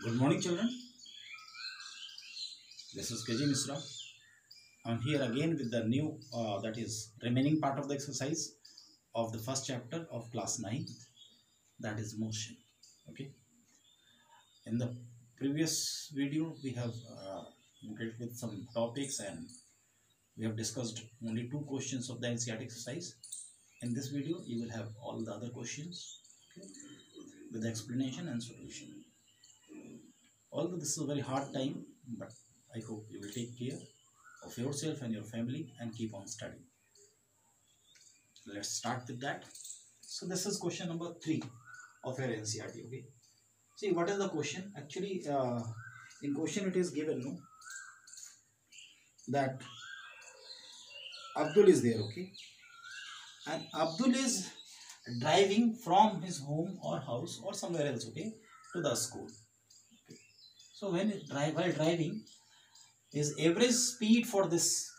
Good morning, children. This is KG Misra. I'm here again with the new, that is, remaining part of the exercise of the first chapter of class 9, that is motion. Okay. In the previous video, we have dealt with some topics and we have discussed only 2 questions of the NCERT exercise. In this video, you will have all the other questions, okay, with the explanation and solution. Although this is a very hard time, but I hope you will take care of yourself and your family and keep on studying. Let's start with that. So this is question number 3 of your NCERT. Okay. See, what is the question? Actually, in question it is given, no, that Abdul is there. Okay, and Abdul is driving from his home or house or somewhere else, okay, to the school. Okay. So when while driving, his average speed for this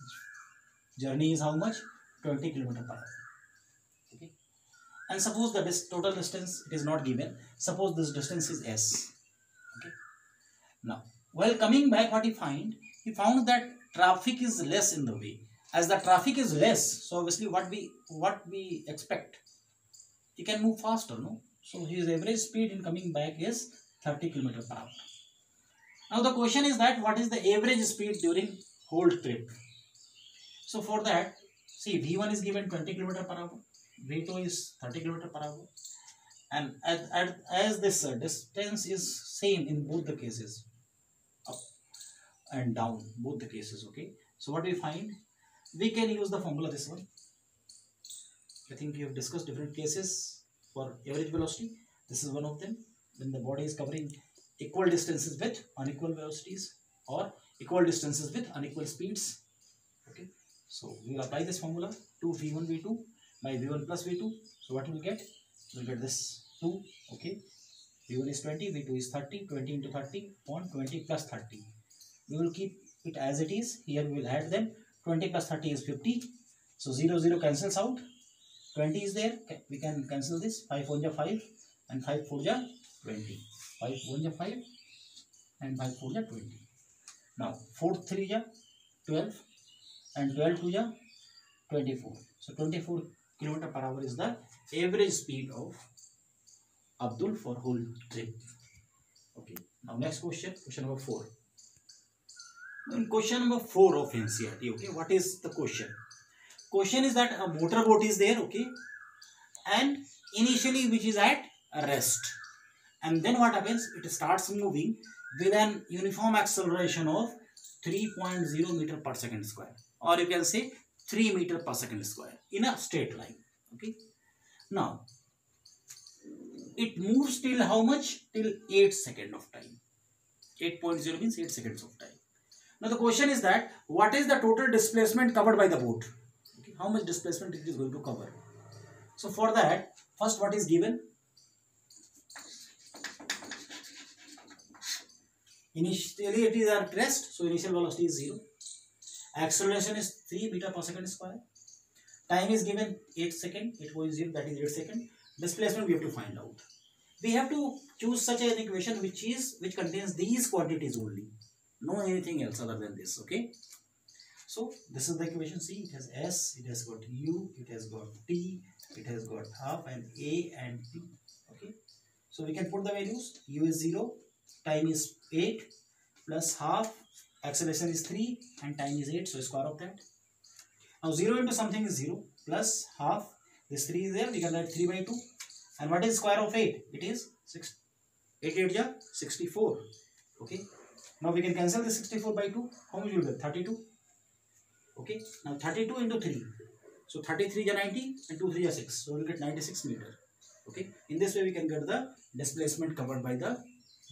journey is how much? 20 km/h. Okay. And suppose the total distance, it is not given. Suppose this distance is s. Okay. Now, while coming back, what he found? He found that traffic is less in the way. As the traffic is less, so obviously what we expect, he can move faster, no? So his average speed in coming back is 30 km/h. Now the question is that what is the average speed during whole trip? So for that, see, V1 is given 20 km/h, V2 is 30 km/h, and as this distance is same in both the cases, up and down, both the cases, okay. So what we find, we can use the formula, this one. I think we have discussed different cases for average velocity. This is one of them, when the body is covering equal distances with unequal velocities or equal distances with unequal speeds. Okay, so we will apply this formula to V1 V2 by V1 plus V2. So what we will get? We will get this 2. Okay, V1 is 20, V2 is 30. 20 into 30 on 20 plus 30. We will keep it as it is. Here we will add them. 20 plus 30 is 50. So 0 0 cancels out. 20 is there. We can cancel this. 5 1 ja 5 and 5 4 ja 20. 5 1 ja 5 and 5 4 ja 20. Now 4 3 ja 12 and 12 2 ja 24. So 24 km/h is the average speed of Abdul for whole trip. Okay. Now next question, question number 4. In question number 4 of NCERT, okay, what is the question? Question is that a motorboat is there, okay, and initially which is at rest, and then what happens? It starts moving with an uniform acceleration of 3.0 meter per second square, or you can say 3 meter per second square in a straight line. Okay. Now it moves till how much? Till 8 seconds of time. 8.0 means 8 seconds of time. Now the question is that what is the total displacement covered by the boat? Okay. How much displacement it is going to cover? So for that, first what is given? Initially it is at rest, so initial velocity is 0. Acceleration is 3 meter per second square. Time is given 8 seconds, 8.0, that is 8 seconds. Displacement we have to find out. We have to choose such an equation which contains these quantities only. No anything else other than this, okay. So this is the equation. See, it has S, it has got U, it has got T, it has got half and A and P. Okay. So we can put the values. U is 0, time is 8 plus half, acceleration is 3 and time is 8, so square of that. Now 0 into something is 0 plus half, this 3 is there, we can write 3 by 2. And what is square of 8? It is 6. 8 8 ja 64. Okay. Now we can cancel the 64 by 2. How much will get? 32. Okay. Now 32 into 3. So 33 ja 90 and 2 3 ja 6. So we will get 96 meter. Okay. In this way we can get the displacement covered by the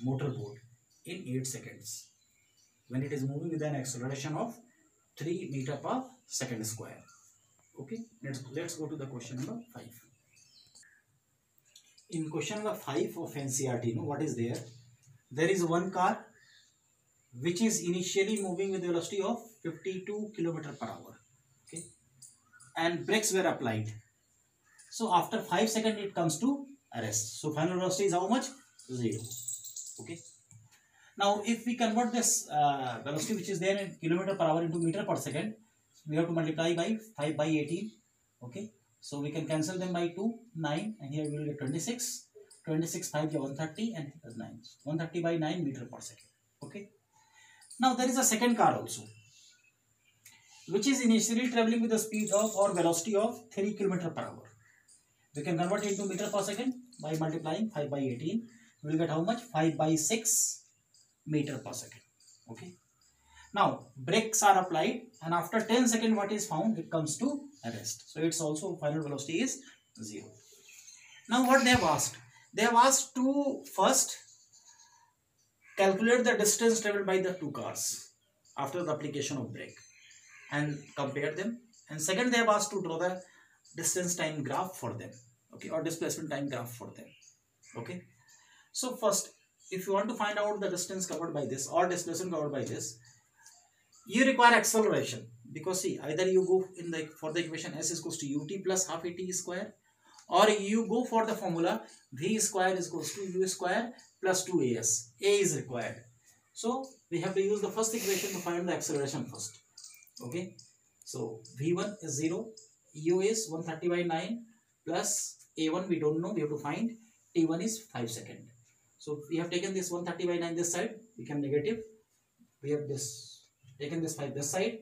motorboat in 8 seconds. When it is moving with an acceleration of 3 meter per second square. Okay. Let's go to the question number 5. In question number 5 of NCERT, what is there? There is one car which is initially moving with a velocity of 52 km/h. Okay, and brakes were applied. So after 5 seconds it comes to rest. So final velocity is how much? 0. Okay. Now, if we convert this velocity which is there in kilometer per hour into meter per second, we have to multiply by 5 by 18. Okay, so we can cancel them by 2, 9, and here we will get 26. 26, 5 is 130, and 9. 130 by 9 meter per second. Okay. Now, there is a second car also, which is initially traveling with the speed of or velocity of 3 km per hour. We can convert it into meter per second by multiplying 5 by 18. We will get how much? 5 by 6 meter per second. Okay. Now, brakes are applied, and after 10 seconds what is found? It comes to rest. So, its also final velocity is 0. Now, what they have asked? They have asked to first calculate the distance traveled by the two cars after the application of brake and compare them. And second, they have asked to draw the distance time graph for them. Okay, or displacement time graph for them. Okay. So, first, if you want to find out the distance covered by this or displacement covered by this, you require acceleration, because see, either you go in the for the equation s is equals to ut plus half at square, or you go for the formula v square is equals to u square plus 2as. A is required. So we have to use the first equation to find the acceleration first. Okay. So v1 is 0, u is 130 by 9 plus a1 we don't know, we have to find. T1 is 5 seconds. So we have taken this 130 by 9 this side, we can negative. We have this taken this 5 this side,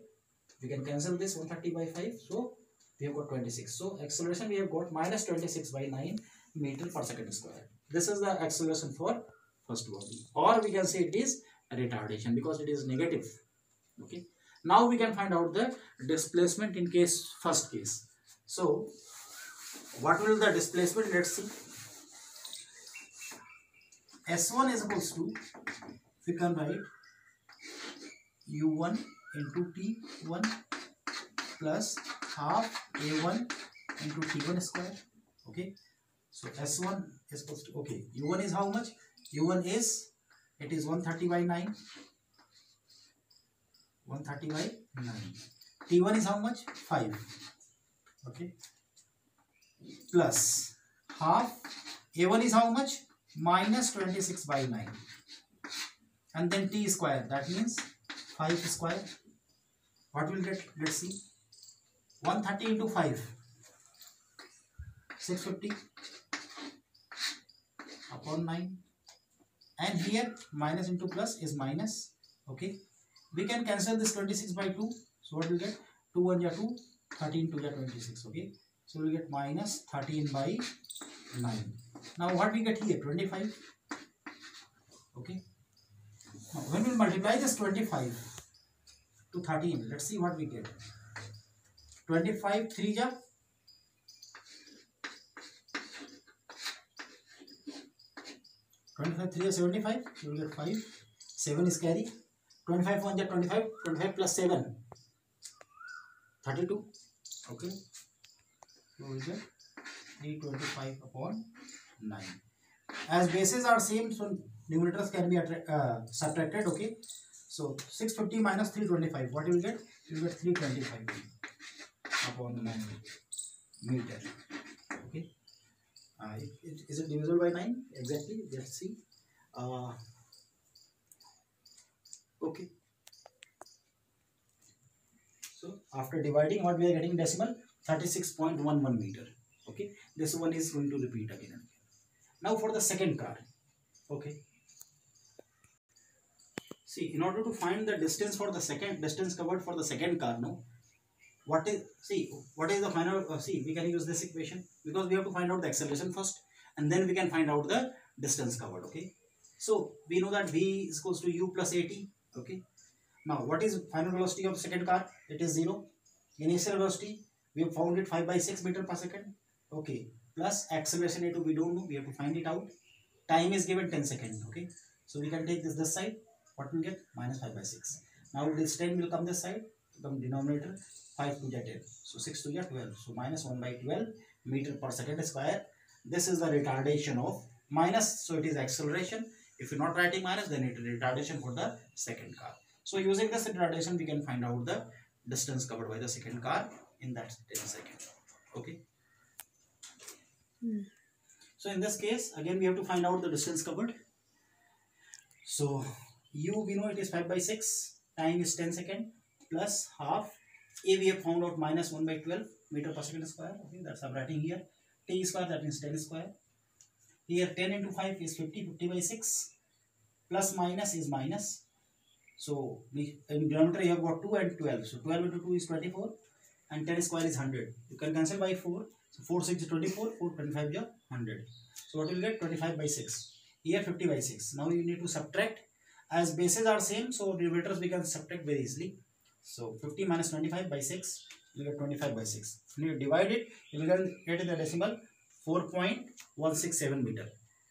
we can cancel this 130 by 5, so we have got 26. So acceleration we have got minus 26 by 9 meter per second square. This is the acceleration for first body, or we can say it is retardation because it is negative. Okay. Now we can find out the displacement in first case. So what will the displacement? Let's see. S1 is equals to, we can write u1 into t1 plus half a1 into t1 square. Okay. So S1 is equals to, okay, u1 is how much? u1 is, it is 130 by 9. 130 by 9. T1 is how much? 5. Okay. Plus half a1 is how much? Minus 26 by 9. And then t square, that means 5 square. What will get? Let's see. 130 into 5. 650 upon 9. And here minus into plus is minus. Okay. We can cancel this 26 by 2. So what will get? 2 1 ja 2, 13 2 ja 26. Okay. So we will get minus 13 by 9. Now what we get here? 25. Okay. Now when we multiply this 25 to 13, let's see what we get. 25 3 ja 25 3 is 75. You will get 5. 7 is carry. 25 1 ja 25. 25 plus 7. 32. Okay. You will get 325 upon 9. As bases are same, so numerators can be subtracted. Okay. So 650 minus 325. What you will get? You will get 325 upon 9 meter. Okay. Is it divisible by 9? Exactly. Let's see. Okay. So after dividing, what we are getting decimal? 36.11 meter. Okay. This one is going to repeat again and again. Now for the second car. Okay. See, in order to find the distance for the second distance covered for the second car, no. What is the final? See, we can use this equation because we have to find out the acceleration first, and then we can find out the distance covered. Okay. So we know that v is equals to u plus at. Okay. Now what is final velocity of second car? It is 0. Initial velocity we have found it 5 by 6 meter per second. Okay. Plus acceleration a2 we don't know. We have to find it out. Time is given 10 seconds. Okay. So we can take this side. What will get? Minus 5 by 6. Now this 10 will come this side. Become denominator. 5 2 ja 10. So 6 2 ja 12. So minus 1 by 12 meter per second square. This is the retardation of minus. So it is acceleration. If you're not writing minus, then it is retardation for the second car. So using this retardation, we can find out the distance covered by the second car in that 10 seconds. Okay. So in this case, again we have to find out the distance covered. So U we know it is 5 by 6, time is 10 second, plus half. A we have found out minus 1 by 12 meter per second square. Okay, that's I'm writing here. T square, that means 10 square. Here 10 into 5 is 50, 50 by 6. Plus minus is minus. So we in denominator you have got 2 and 12. So 12 into 2 is 24 and 10 square is 100. You can cancel by 4. So 4 6 is 24, 4 25 is 100. So what will get? 25 by 6. Here 50 by 6. Now you need to subtract. As bases are same, so numerators we can subtract very easily. So 50 minus 25 by 6, you get 25 by 6. When you divide it, you will get in the decimal 4.167 meter.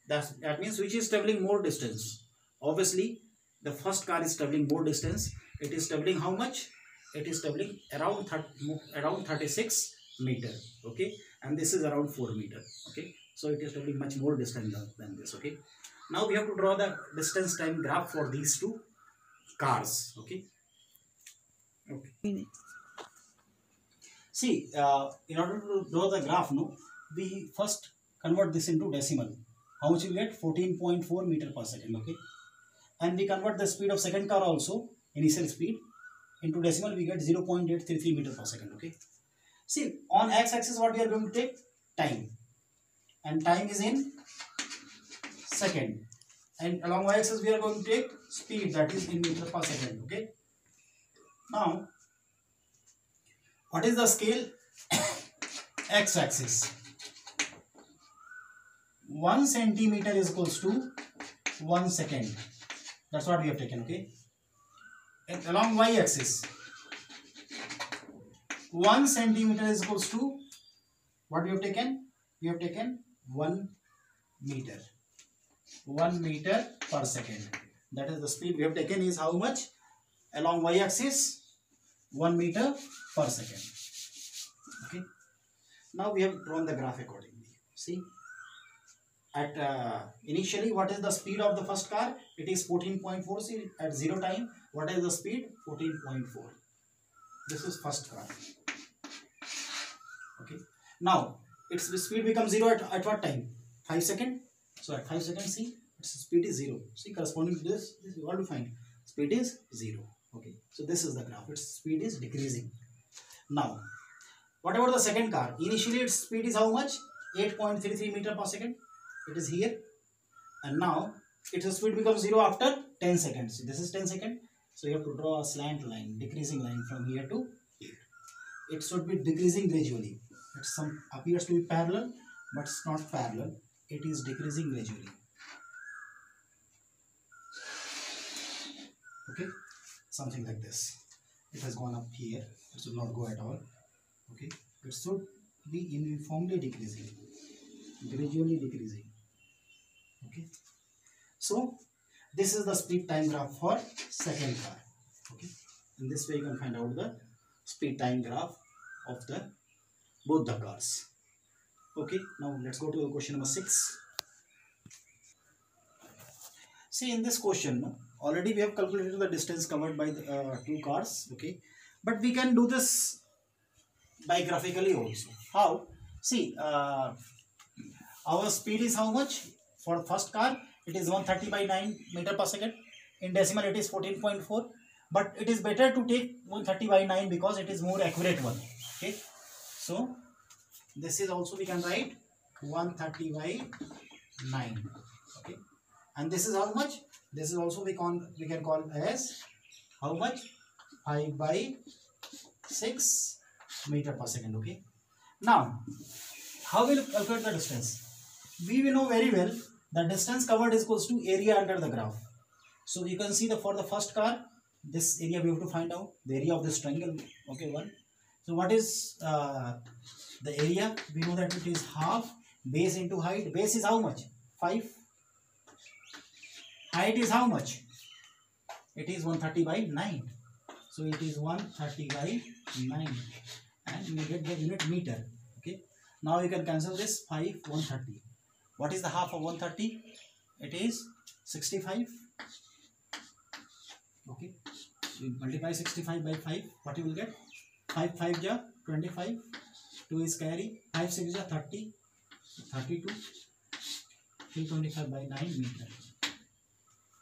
That means which is traveling more distance. Obviously, the first car is traveling more distance. It is traveling how much? It is traveling around 36 meter. Okay, and this is around 4 meter. Okay, so it is traveling much more distance than this. Okay, now we have to draw the distance time graph for these two cars. Okay. Okay. See, in order to draw the graph, no, we first convert this into decimal. How much you get? 14.4 meter per second. Okay, and we convert the speed of second car also, initial speed, into decimal. We get 0.833 meter per second. Okay. See, on x-axis what we are going to take? Time, and time is in second, and along y-axis we are going to take speed, that is in meter per second. Okay. Now, what is the scale? X-axis. 1 centimeter is equals to 1 second. That's what we have taken. Okay. And along y-axis, 1 centimeter is equals to what we have taken? We have taken 1 meter. 1 meter per second. That is the speed we have taken is how much? Along y-axis, 1 meter per second. Okay. Now we have drawn the graph accordingly. See, at initially what is the speed of the first car? It is 14.4. See, at 0 time, what is the speed? 14.4. This is first car. Okay. Now its speed becomes 0 at what time? 5 seconds. So at 5 seconds, see, its speed is 0. See, corresponding to this you want to find speed is 0. Okay, so this is the graph. Its speed is decreasing. Now, what about the second car? Initially, its speed is how much? 8.33 meter per second. It is here, and now its speed becomes 0 after 10 seconds. This is 10 seconds. So you have to draw a slant line, decreasing line from here to here. It should be decreasing gradually. It appears to be parallel, but it's not parallel. It is decreasing gradually. Okay. Something like this. It has gone up here. It should not go at all. Okay. It should be uniformly decreasing, gradually decreasing. Okay. So this is the speed time graph for second car. Okay. In this way you can find out the speed time graph of both the cars. Okay. Now let's go to question number 6. See, in this question, already we have calculated the distance covered by the two cars. Okay, but we can do this by graphically also. How? See, our speed is how much? For first car, it is 130 by 9 meter per second. In decimal, it is 14.4. But it is better to take 130 by 9 because it is more accurate one. Okay, so this is also we can write 130 by 9. Okay. And this is how much? This is also we can call as how much? 5 by 6 meter per second. Okay. Now, how will you calculate the distance? We will know very well the distance covered is equals to area under the graph. So you can see for the first car, this area we have to find out the area of this triangle. Okay, one. So what is the area? We know that it is half base into height. Base is how much? 5. Height is how much? It is 130 by 9. So it is 130 by 9. And you get the unit meter. Okay. Now you can cancel this 5, 130. What is the half of 130? It is 65. Okay. So you multiply 65 by 5. What you will get? 5 5 ja 25. 2 is carry. 5 6 ja 30. 32. 325 by 9 meter.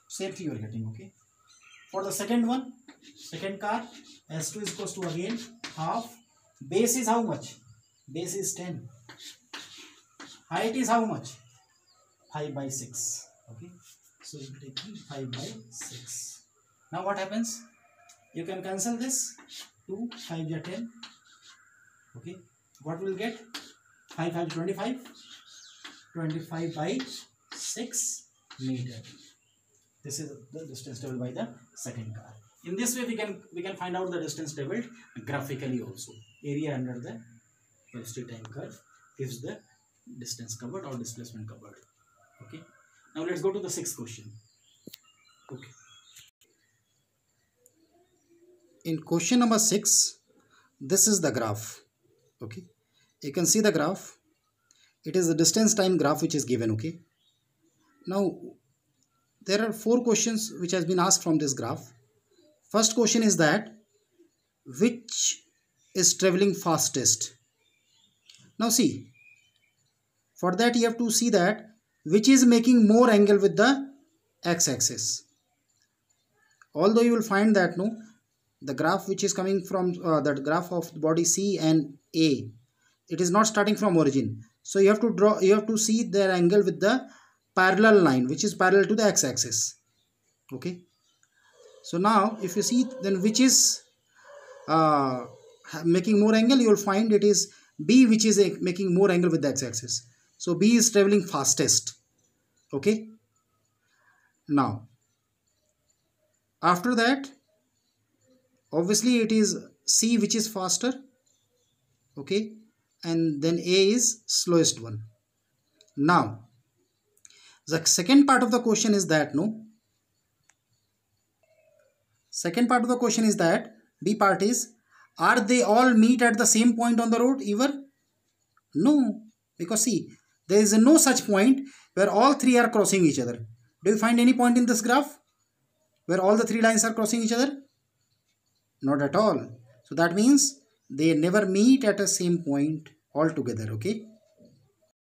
Same thing you are getting. Okay. For the second one, second car, S2 is equals to again half. Base is how much? Base is 10. Height is how much? 5 by 6. Okay. So you take 5 by 6. Now what happens? You can cancel this. 2, 5 are 10. Okay. What will get? 5, 5, 25. 25 by 6 meter. This is the distance table by the second car. In this way, we can find out the distance table graphically also. Area under the velocity time curve gives the distance covered or displacement covered. Okay. Now let's go to the sixth question. Okay. In question number 6, this is the graph. Okay. You can see the graph. It is the distance time graph which is given. Okay. Now there are 4 questions which has been asked from this graph. First question is that which is traveling fastest? Now see, for that you have to see that which is making more angle with the x-axis. Although you will find that no, the graph which is coming from that graph of the body C and A, it is not starting from origin. So you have to see their angle with the parallel line which is parallel to the x-axis. Okay. So now if you see then which is making more angle, you will find it is B which is making more angle with the x-axis. So B is traveling fastest. Okay. Now after that obviously it is C which is faster. Okay. And then A is slowest one. Now the second part of the question is that second part of the question is that B part is, are they all meet at the same point on the road ever? No, because see, there is no such point where all 3 are crossing each other. Do you find any point in this graph where all the 3 lines are crossing each other? Not at all. So that means they never meet at the same point altogether. Okay.